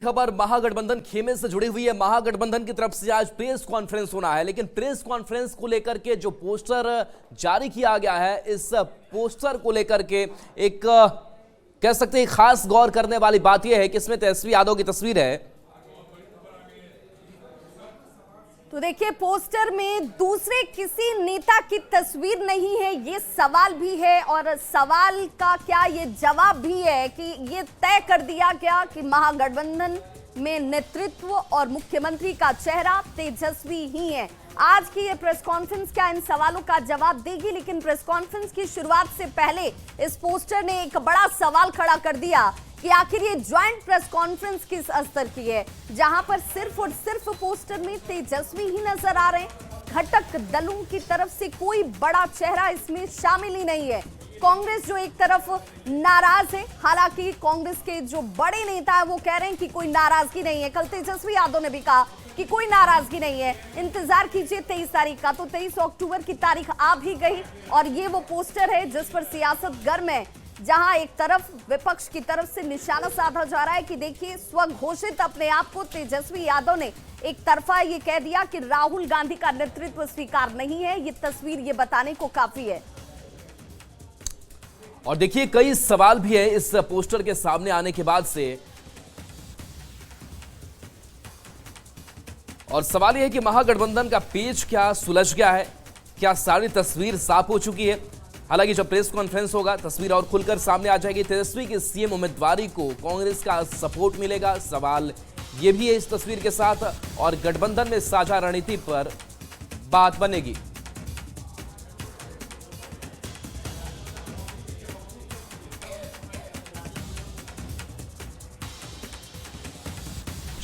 खबर महागठबंधन खेमे से जुड़ी हुई है। महागठबंधन की तरफ से आज प्रेस कॉन्फ्रेंस होना है, लेकिन प्रेस कॉन्फ्रेंस को लेकर के जो पोस्टर जारी किया गया है, इस पोस्टर को लेकर के एक कह सकते हैं खास गौर करने वाली बात यह है कि इसमें तेजस्वी यादव की तस्वीर है। तो देखिए, पोस्टर में दूसरे किसी नेता की तस्वीर नहीं है, ये सवाल भी है और सवाल का क्या ये जवाब भी है कि ये तय कर दिया गया कि महागठबंधन में नेतृत्व और मुख्यमंत्री का चेहरा तेजस्वी ही है। आज की ये प्रेस कॉन्फ्रेंस क्या इन सवालों का जवाब देगी, लेकिन प्रेस कॉन्फ्रेंस की शुरुआत से पहले इस पोस्टर ने एक बड़ा सवाल खड़ा कर दिया कि आखिर ये ज्वाइंट प्रेस कॉन्फ्रेंस किस स्तर की है, जहां पर सिर्फ और सिर्फ पोस्टर में तेजस्वी ही नजर आ रहे हैं। घटक दलों की तरफ से कोई बड़ा चेहरा इसमें शामिल ही नहीं है। कांग्रेस जो एक तरफ नाराज है, हालांकि कांग्रेस के जो बड़े नेता है वो कह रहे हैं कि कोई नाराजगी नहीं है। कल तेजस्वी यादव ने भी कहा कि कोई नाराजगी नहीं है, इंतजार कीजिए 23 तारीख का। तो 23 अक्टूबर की तारीख आ भी गई और ये वो पोस्टर है जिस पर सियासत गर्म है, जहां एक तरफ विपक्ष की तरफ से निशाना साधा जा रहा है कि देखिए, स्वघोषित अपने आप को तेजस्वी यादव ने एक तरफा ये कह दिया कि राहुल गांधी का नेतृत्व स्वीकार नहीं है। ये तस्वीर ये बताने को काफी है। और देखिए, कई सवाल भी है इस पोस्टर के सामने आने के बाद से। और सवाल यह है कि महागठबंधन का पेच क्या सुलझ गया है, क्या सारी तस्वीर साफ हो चुकी है। हालांकि जब प्रेस कॉन्फ्रेंस होगा तस्वीर और खुलकर सामने आ जाएगी। तेजस्वी की सीएम उम्मीदवारी को कांग्रेस का सपोर्ट मिलेगा, सवाल यह भी है इस तस्वीर के साथ। और गठबंधन में साझा रणनीति पर बात बनेगी।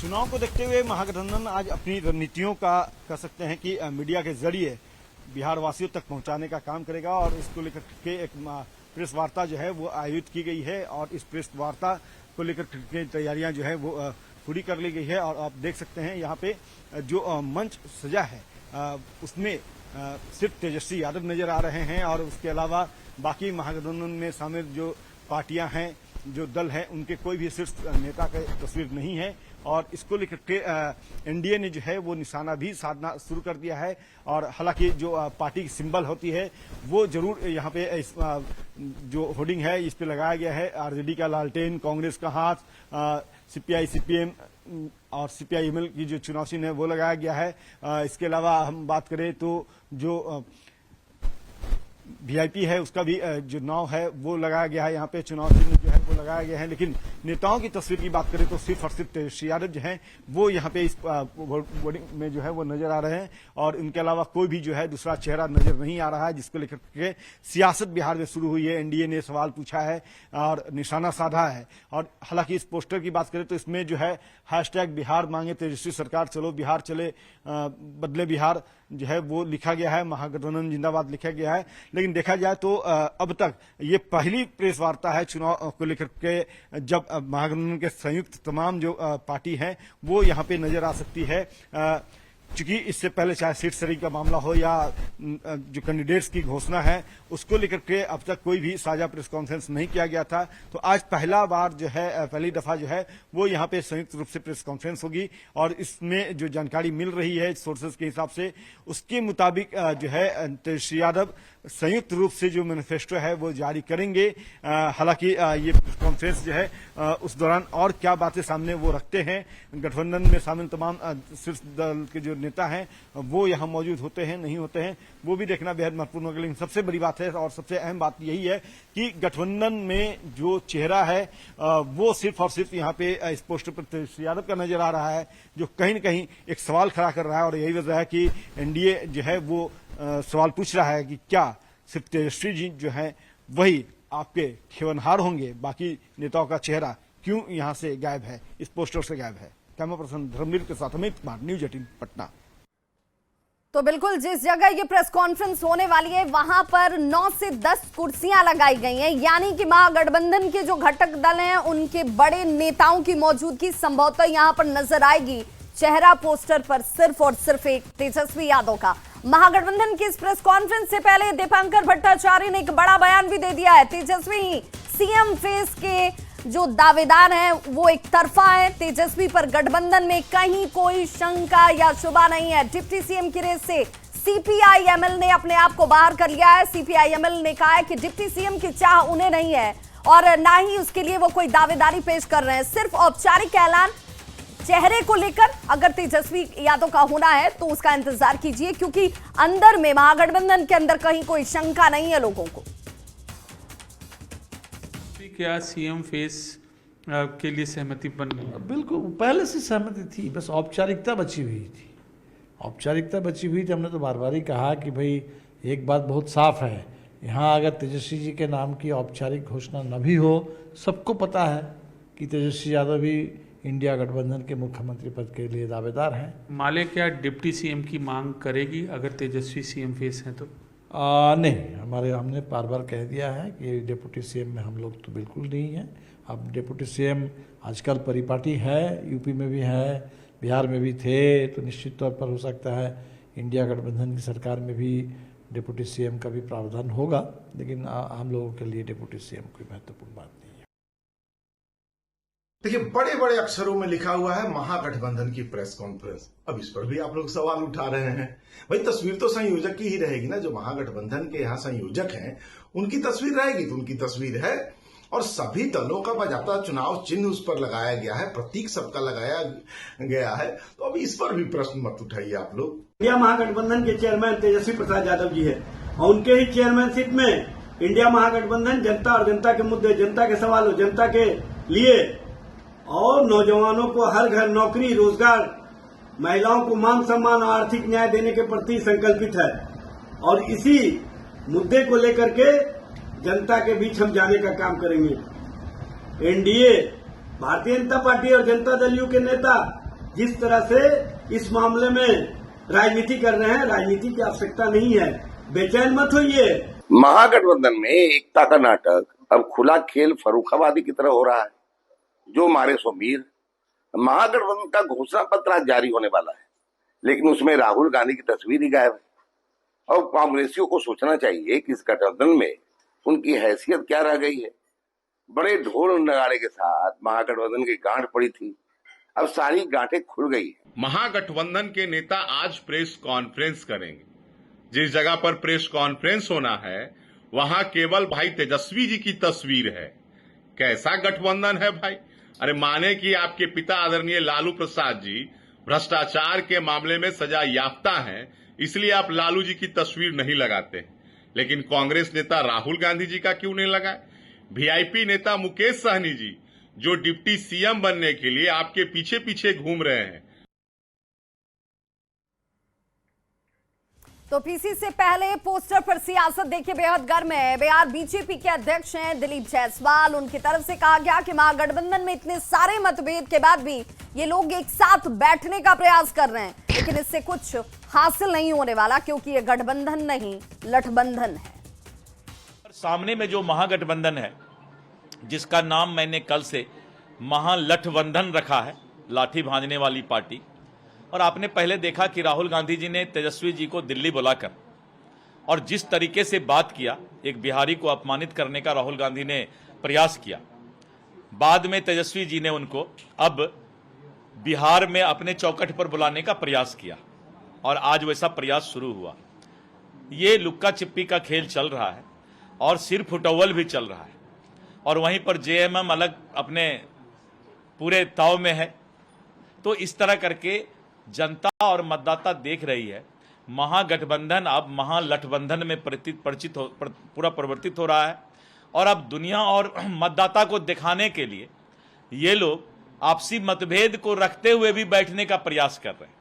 चुनाव को देखते हुए महागठबंधन आज अपनी रणनीतियों का कह सकते हैं कि मीडिया के जरिए बिहार वासियों तक पहुंचाने का काम करेगा। और इसको लेकर के एक प्रेस वार्ता जो है वो आयोजित की गई है और इस प्रेस वार्ता को लेकर के तैयारियां जो है वो पूरी कर ली गई है। और आप देख सकते हैं यहाँ पे जो मंच सजा है उसमें सिर्फ तेजस्वी यादव नजर आ रहे हैं और उसके अलावा बाकी महागठबंधन में शामिल जो पार्टियां हैं, जो दल हैं, उनके कोई भी शीर्ष नेता की तस्वीर नहीं है। और इसको लेकर के एनडीए ने जो है वो निशाना भी साधना शुरू कर दिया है। और हालांकि जो पार्टी की सिंबल होती है वो जरूर यहाँ पे इस जो होर्डिंग है इस पे लगाया गया है। आरजेडी का लालटेन, कांग्रेस का हाथ, सीपीआई सीपीएम और सीपीआईएमएल की जो चुनाव चिन्ह है वो लगाया गया है। इसके अलावा हम बात करें तो जो वीआईपी है उसका भी जो नाव है वो लगाया गया है। यहाँ पे चुनाव चिन्ह जो है वो लगाया गया है। लेकिन नेताओं की तस्वीर की बात करें तो सिर्फ और सिर्फ तेजस्वी यादव जो है वो यहाँ पे इस वोटिंग में जो है वो नजर आ रहे हैं। और इनके अलावा कोई भी जो है दूसरा चेहरा नजर नहीं आ रहा है, जिसको लेकर के सियासत बिहार में शुरू हुई है। एनडीए ने सवाल पूछा है और निशाना साधा है। और हालांकि इस पोस्टर की बात करें तो इसमें जो है हैशटैग बिहार मांगे तेजस्वी सरकार, चलो बिहार चले, बदले बिहार जो है वो लिखा गया है, महागठबंधन जिंदाबाद लिखा गया है। लेकिन देखा जाए तो अब तक ये पहली प्रेस वार्ता है चुनाव को लेकर के जब महागठबंधन के संयुक्त तमाम जो पार्टी हैं वो यहाँ पे नजर आ सकती है। चूंकि इससे पहले चाहे सीट शेयरिंग का मामला हो या जो कैंडिडेट्स की घोषणा है उसको लेकर के अब तक कोई भी साझा प्रेस कॉन्फ्रेंस नहीं किया गया था। तो आज पहला बार जो है, पहली दफा जो है वो यहाँ पे संयुक्त रूप से प्रेस कॉन्फ्रेंस होगी। और इसमें जो जानकारी मिल रही है सोर्सेज के हिसाब से, उसके मुताबिक जो है तेजस्वी यादव संयुक्त रूप से जो मैनिफेस्टो है वो जारी करेंगे। हालांकि ये प्रेस कॉन्फ्रेंस जो है उस दौरान और क्या बातें सामने वो रखते हैं, गठबंधन में शामिल तमाम शीर्ष दल के जो नेता हैं वो यहाँ मौजूद होते हैं नहीं होते हैं, वो भी देखना बेहद महत्वपूर्ण होगा। लेकिन सबसे बड़ी बात है और सबसे अहम बात यही है कि गठबंधन में जो चेहरा है वो सिर्फ और सिर्फ यहाँ पे इस पोस्टर पर तेजस्वी यादव का नजर आ रहा है, जो कहीं न कहीं एक सवाल खड़ा कर रहा है। और यही वजह है कि एनडीए जो है वो सवाल पूछ रहा है कि क्या सिर्फ तेजस्वी जी जो है वही आपके खेवनहार होंगे, बाकी नेताओं का चेहरा क्यों यहाँ से गायब है, इस पोस्टर से गायब है। कैमरा पर्सन धर्मवीर के साथ अमित कुमार, न्यूज 18 पटना। तो बिल्कुल जिस जगह ये प्रेस कॉन्फ्रेंस होने वाली है वहां पर 9 से 10 कुर्सियां लगाई गई हैं, यानी कि महागठबंधन के जो घटक दल हैं उनके बड़े नेताओं की मौजूदगी संभवतः यहां पर नजर आएगी। चेहरा पोस्टर पर सिर्फ और सिर्फ एक तेजस्वी यादव का। महागठबंधन की इस प्रेस कॉन्फ्रेंस से पहले दीपांकर भट्टाचार्य ने एक बड़ा बयान भी दे दिया है। तेजस्वी सीएम फेस के जो दावेदार हैं वो एक तरफा है। तेजस्वी पर गठबंधन में कहीं कोई शंका या शुबा नहीं है। डिप्टी सीएम की रेस से सीपीआईएमएल ने अपने आप को बाहर कर लिया है। सीपीआईएमएल ने कहा है कि डिप्टी सीएम की चाह उन्हें नहीं है और ना ही उसके लिए वो कोई दावेदारी पेश कर रहे हैं। सिर्फ औपचारिक ऐलान चेहरे को लेकर अगर तेजस्वी यादव का होना है तो उसका इंतजार कीजिए, क्योंकि अंदर में महागठबंधन के अंदर कहीं कोई शंका नहीं है लोगों को। क्या सीएम फेस के लिए सहमति बन गई? बिल्कुल पहले से सहमति थी, बस औपचारिकता बची हुई थी। औपचारिकता बची हुई थी। हमने तो बार बार ही कहा कि भाई एक बात बहुत साफ है, यहाँ अगर तेजस्वी जी के नाम की औपचारिक घोषणा न भी हो, सबको पता है कि तेजस्वी यादव भी इंडिया गठबंधन के मुख्यमंत्री पद के लिए दावेदार हैं। माले क्या डिप्टी सीएम की मांग करेगी अगर तेजस्वी सीएम फेस हैं तो? नहीं, हमने बार बार कह दिया है कि डिप्टी सीएम में हम लोग तो बिल्कुल नहीं हैं। अब डिप्टी सीएम आजकल परिपाटी है, यूपी में भी है, बिहार में भी थे, तो निश्चित तौर पर हो सकता है इंडिया गठबंधन की सरकार में भी डिप्टी सीएम का भी प्रावधान होगा, लेकिन हम लोगों के लिए डिप्टी सीएम कोई महत्वपूर्ण बात नहीं है। देखिए, बड़े बड़े अक्षरों में लिखा हुआ है महागठबंधन की प्रेस कॉन्फ्रेंस। अब इस पर भी आप लोग सवाल उठा रहे हैं। भाई तस्वीर तो संयोजक की ही रहेगी ना, जो महागठबंधन के यहाँ संयोजक हैं उनकी तस्वीर रहेगी तो उनकी तस्वीर है, और सभी दलों का बाकायदा चुनाव चिन्ह उस पर लगाया गया है, प्रतीक सबका लगाया गया है। तो अब इस पर भी प्रश्न मत उठाइए आप लोग। इंडिया महागठबंधन के चेयरमैन तेजस्वी प्रसाद यादव जी है और उनके ही चेयरमैनशिप में इंडिया महागठबंधन जनता और जनता के मुद्दे, जनता के सवालों, जनता के लिए और नौजवानों को हर घर नौकरी, रोजगार, महिलाओं को मान सम्मान और आर्थिक न्याय देने के प्रति संकल्पित है। और इसी मुद्दे को लेकर के जनता के बीच हम जाने का काम करेंगे। एनडीए, भारतीय जनता पार्टी और जनता दल यू के नेता जिस तरह से इस मामले में राजनीति कर रहे हैं, राजनीति की आवश्यकता नहीं है, बेचैन मत होइए। महागठबंधन में एकता का नाटक अब खुला खेल फर्रुखाबादी की तरह हो रहा है। जो मारे सो मीर। महागठबंधन का घोषणा पत्र आज जारी होने वाला है, लेकिन उसमें राहुल गांधी की तस्वीर ही गायब है। और कांग्रेसियों को सोचना चाहिए कि इस गठबंधन में उनकी हैसियत क्या रह गई है। बड़े ढोल नगाड़े के साथ महागठबंधन की गांठ पड़ी थी, अब सारी गांठें खुल गई है। महागठबंधन के नेता आज प्रेस कॉन्फ्रेंस करेंगे। जिस जगह पर प्रेस कॉन्फ्रेंस होना है वहां केवल भाई तेजस्वी जी की तस्वीर है। कैसा गठबंधन है भाई? अरे माने कि आपके पिता आदरणीय लालू प्रसाद जी भ्रष्टाचार के मामले में सजा याफ्ता हैं, इसलिए आप लालू जी की तस्वीर नहीं लगाते, लेकिन कांग्रेस नेता राहुल गांधी जी का क्यों नहीं लगाए? वीआईपी नेता मुकेश सहनी जी जो डिप्टी सीएम बनने के लिए आपके पीछे पीछे घूम रहे हैं। तो पीसी से पहले पोस्टर पर सियासत देखिए बेहद गर्म है। बिहार बीजेपी के अध्यक्ष हैं दिलीप जायसवाल। उनकी तरफ से कहा गया कि महागठबंधन में इतने सारे मतभेद के बाद भी ये लोग एक साथ बैठने का प्रयास कर रहे हैं, लेकिन इससे कुछ हासिल नहीं होने वाला, क्योंकि ये गठबंधन नहीं लठबंधन है। सामने में जो महागठबंधन है, जिसका नाम मैंने कल से महालठबंधन रखा है, लाठी भांजने वाली पार्टी। और आपने पहले देखा कि राहुल गांधी जी ने तेजस्वी जी को दिल्ली बुलाकर और जिस तरीके से बात किया, एक बिहारी को अपमानित करने का राहुल गांधी ने प्रयास किया। बाद में तेजस्वी जी ने उनको अब बिहार में अपने चौखट पर बुलाने का प्रयास किया और आज वैसा प्रयास शुरू हुआ। ये लुक्का छिप्पी का खेल चल रहा है और सिर फुटौल भी चल रहा है, और वहीं पर जेएमएम अलग अपने पूरे ताव में है। तो इस तरह करके जनता और मतदाता देख रही है महागठबंधन अब महालठबंधन में पूरा परिवर्तित हो रहा है। और अब दुनिया और मतदाता को दिखाने के लिए ये लोग आपसी मतभेद को रखते हुए भी बैठने का प्रयास कर रहे हैं,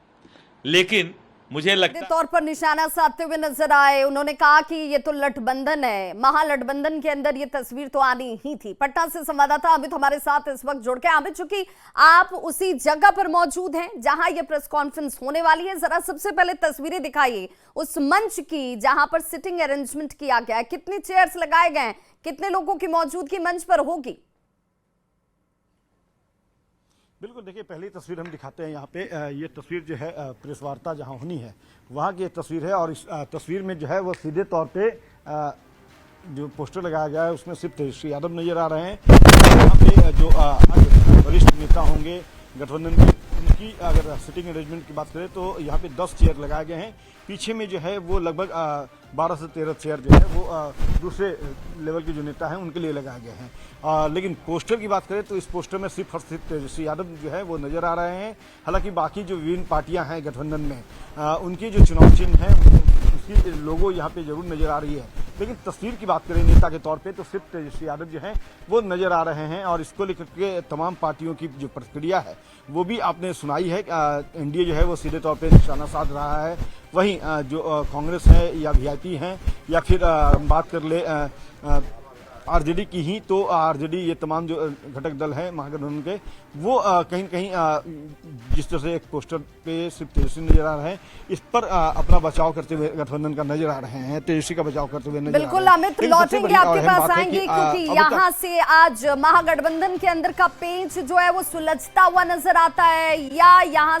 लेकिन मुझे लगता है तौर पर निशाना साधते हुए नजर आए। उन्होंने कहा कि ये तो लठबंधन है, महालठबंधन के अंदर ये तस्वीर तो आनी ही थी। पटना से संवाददाता अमित हमारे साथ इस वक्त जुड़ के। अमित, चूंकि आप उसी जगह पर मौजूद हैं जहां ये प्रेस कॉन्फ्रेंस होने वाली है, जरा सबसे पहले तस्वीरें दिखाइए उस मंच की जहां पर सिटिंग अरेंजमेंट किया गया है। कितने चेयर्स लगाए गए हैं, कितने लोगों की मौजूदगी मंच पर होगी? बिल्कुल, देखिए पहली तस्वीर हम दिखाते हैं यहाँ पे। ये तस्वीर जो है प्रेस वार्ता जहाँ होनी है वहाँ की तस्वीर है, और इस तस्वीर में जो है वो सीधे तौर पे जो पोस्टर लगाया गया है उसमें सिर्फ तेजस्वी यादव नजर आ रहे हैं। यहाँ पे जो वरिष्ठ नेता होंगे गठबंधन के, उनकी अगर सिटिंग अरेंजमेंट की बात करें तो यहाँ पे 10 चेयर लगाए गए हैं। पीछे में जो है वो लगभग 12 से 13 चेयर जो है वो दूसरे लेवल के जो नेता हैं उनके लिए लगाए गए हैं। लेकिन पोस्टर की बात करें तो इस पोस्टर में सिर्फ और सिर्फ तेजस्वी यादव जो है वो नजर आ रहे हैं। हालांकि बाकी जो विभिन्न पार्टियां हैं गठबंधन में उनकी जो चुनाव चिन्ह है उसकी लोगो यहाँ पे जरूर नजर आ रही है, लेकिन तस्वीर की बात करें नेता के तौर पे तो सिर्फ तेजस्वी यादव जो हैं वो नजर आ रहे हैं। और इसको लेकर के तमाम पार्टियों की जो प्रतिक्रिया है वो भी आपने सुनाई है। एनडीए जो है वो सीधे तौर पे निशाना साध रहा है। वहीं जो कांग्रेस है या वीआईपी हैं या फिर बात कर ले आरजेडी की ही, तो आरजेडी ये तमाम जो घटक दल हैं महागठबंधन के वो कहीं न कहीं जिस तरह से एक पोस्टर पे सिर्फ तेजस्वी नजर आ रहे हैं, इस पर अपना बचाव करते हुए गठबंधन का नजर आ रहे हैं, तेजस्वी का बचाव करते हुए नजर बिल्कुल। आ रहे हैं। अमित, लौटेंगे आपके पास आएंगे क्योंकि यहाँ से आज महागठबंधन के अंदर का पेच जो है वो सुलझता हुआ नजर आता है या यहाँ